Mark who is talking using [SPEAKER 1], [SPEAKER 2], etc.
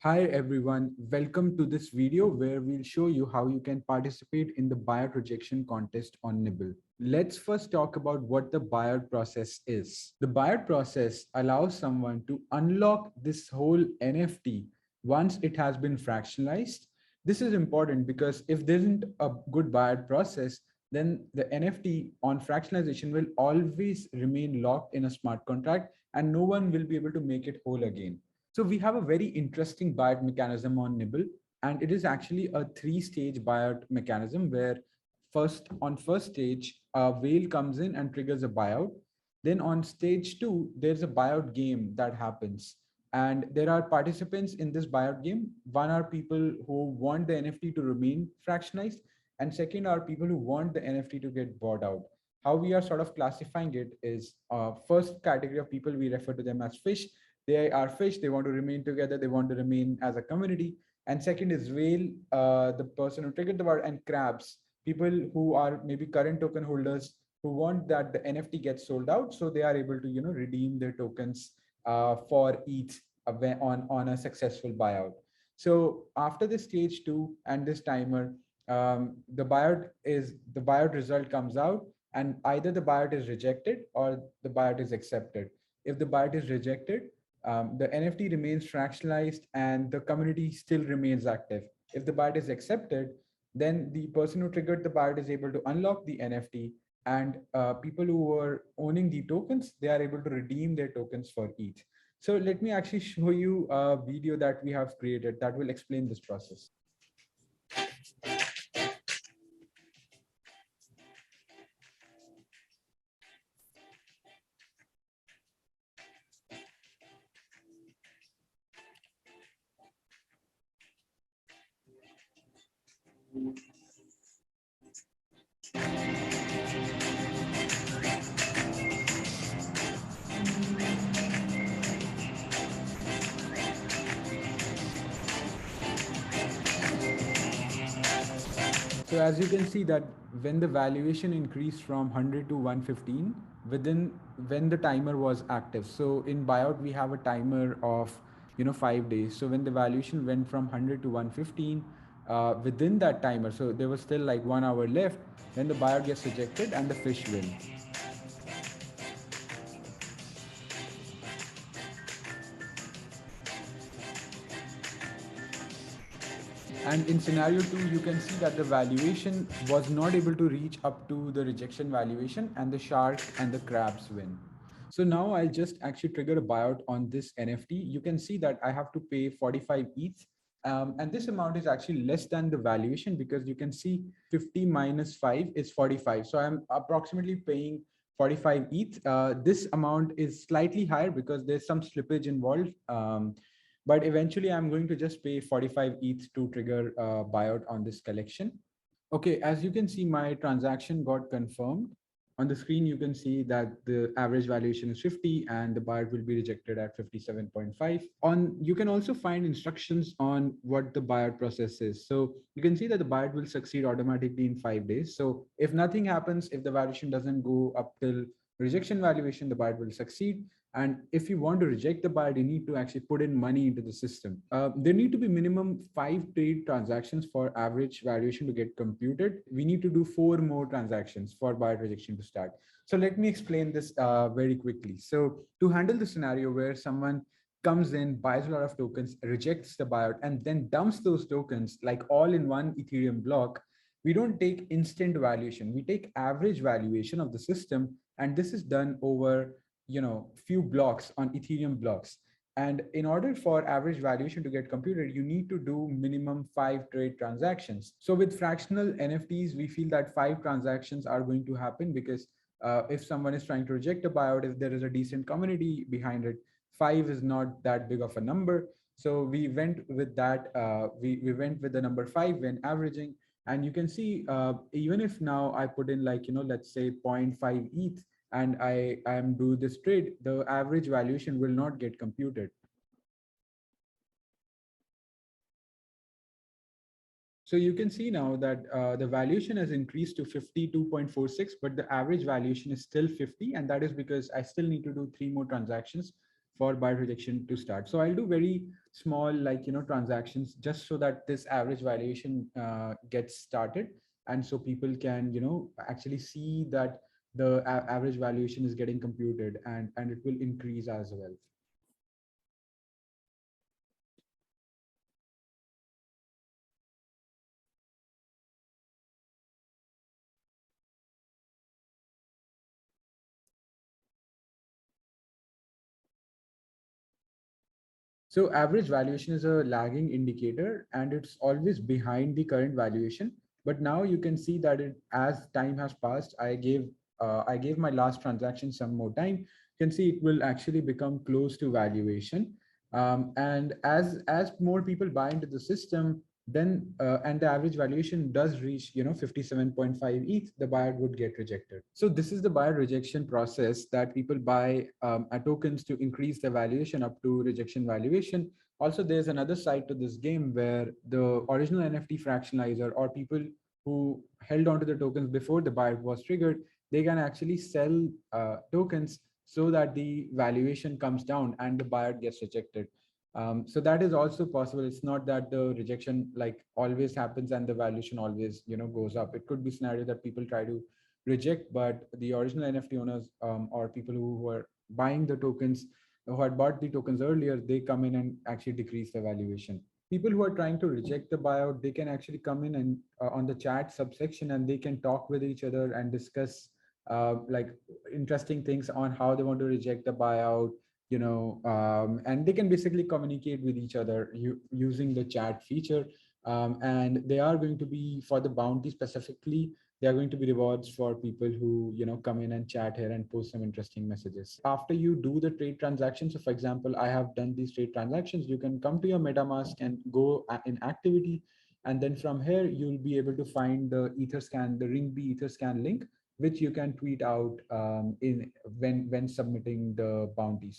[SPEAKER 1] Hi everyone, welcome to this video where we'll show you how you can participate in the buyout rejection contest on Nibbl. Let's first talk about what the buyout process is. The buyout process allows someone to unlock this whole NFT once it has been fractionalized. This is important because if there isn't a good buyout process, then the NFT on fractionalization will always remain locked in a smart contract and no one will be able to make it whole again. So we have a very interesting buyout mechanism on Nibbl, and it is actually a three-stage buyout mechanism where first stage, a whale comes in and triggers a buyout. Then on stage two, there's a buyout game that happens. And there are participants in this buyout game. One are people who want the NFT to remain fractionalized, and second are people who want the NFT to get bought out. How we are sort of classifying it is first category of people, we refer to them as fish. They are fish, they want to remain together, they want to remain as a community. And second is whale, the person who triggered the word, and crabs, people who are maybe current token holders who want that the NFT gets sold out, so they are able to redeem their tokens for ETH on a successful buyout. So after this stage two and this timer, the buyout result comes out, and either the buyout is rejected or the buyout is accepted. If the buyout is rejected, the NFT remains fractionalized and the community still remains active. If the buyout is accepted, then the person who triggered the buyout is able to unlock the NFT, and people who were owning the tokens, they are able to redeem their tokens for ETH. So let me actually show you a video that we have created that will explain this process. So as you can see that when the valuation increased from 100 to 115 within when the timer was active. So in buyout, we have a timer of 5 days. So when the valuation went from 100 to 115 within that timer, so there was still like 1 hour left, then the buyout gets rejected and the fish win. And in scenario two, you can see that the valuation was not able to reach up to the rejection valuation and the shark and the crabs win. So now I'll just actually trigger a buyout on this NFT. You can see that I have to pay 45 ETH. And this amount is actually less than the valuation because you can see 50 minus 5 is 45. So I'm approximately paying 45 ETH. This amount is slightly higher because there's some slippage involved. But eventually I'm going to just pay 45 ETH to trigger a buyout on this collection. Okay, as you can see, my transaction got confirmed. On the screen, you can see that the average valuation is 50 and the buyout will be rejected at 57.5. You can also find instructions on what the buyout process is. So you can see that the buyout will succeed automatically in 5 days. So if nothing happens, if the valuation doesn't go up till rejection valuation, the buyout will succeed. And if you want to reject the buyout, you need to actually put in money into the system. There need to be minimum 5 trade transactions for average valuation to get computed. We need to do 4 more transactions for buyout rejection to start. So let me explain this very quickly. So to handle the scenario where someone comes in, buys a lot of tokens, rejects the buyout, and then dumps those tokens like all in one Ethereum block, we don't take instant valuation. We take average valuation of the system, and this is done over few blocks on Ethereum blocks. And in order for average valuation to get computed, you need to do minimum 5 trade transactions. So with fractional NFTs, we feel that 5 transactions are going to happen because if someone is trying to reject a buyout, if there is a decent community behind it, 5 is not that big of a number. So we went with that. We went with the number 5 when averaging. And you can see, even if now I put in like, let's say 0.5 ETH, and I am do this trade, the average valuation will not get computed. So you can see now that the valuation has increased to 52.46, but the average valuation is still 50. And that is because I still need to do 3 more transactions for buyer rejection to start. So I'll do very small, like, transactions, just so that this average valuation gets started, and so people can, actually see that the average valuation is getting computed, and it will increase as well. So average valuation is a lagging indicator, and it's always behind the current valuation. But now you can see that as time has passed, I gave my last transaction some more time. You can see it will actually become close to valuation. And as more people buy into the system, then and the average valuation does reach 57.5 ETH, the buyer would get rejected. So this is the buyer rejection process, that people buy tokens to increase the valuation up to rejection valuation. Also, there's another side to this game where the original NFT fractionalizer, or people who held onto the tokens before the buyout was triggered, they can actually sell tokens so that the valuation comes down and the buyer gets rejected. So that is also possible. It's not that the rejection like always happens and the valuation always goes up. It could be scenario that people try to reject, but the original NFT owners, or people who were buying the tokens, who had bought the tokens earlier, they come in and actually decrease the valuation. People who are trying to reject the buyout, they can actually come in and on the chat subsection, and they can talk with each other and discuss like interesting things on how they want to reject the buyout, and they can basically communicate with each other using the chat feature. And they are going to be, for the bounty specifically, there are going to be rewards for people who come in and chat here and post some interesting messages after you do the trade transaction. So for example, I have done these trade transactions. You can come to your MetaMask and go in activity, and then from here you'll be able to find the Etherscan, the ring b Etherscan link, which you can tweet out in when submitting the bounties.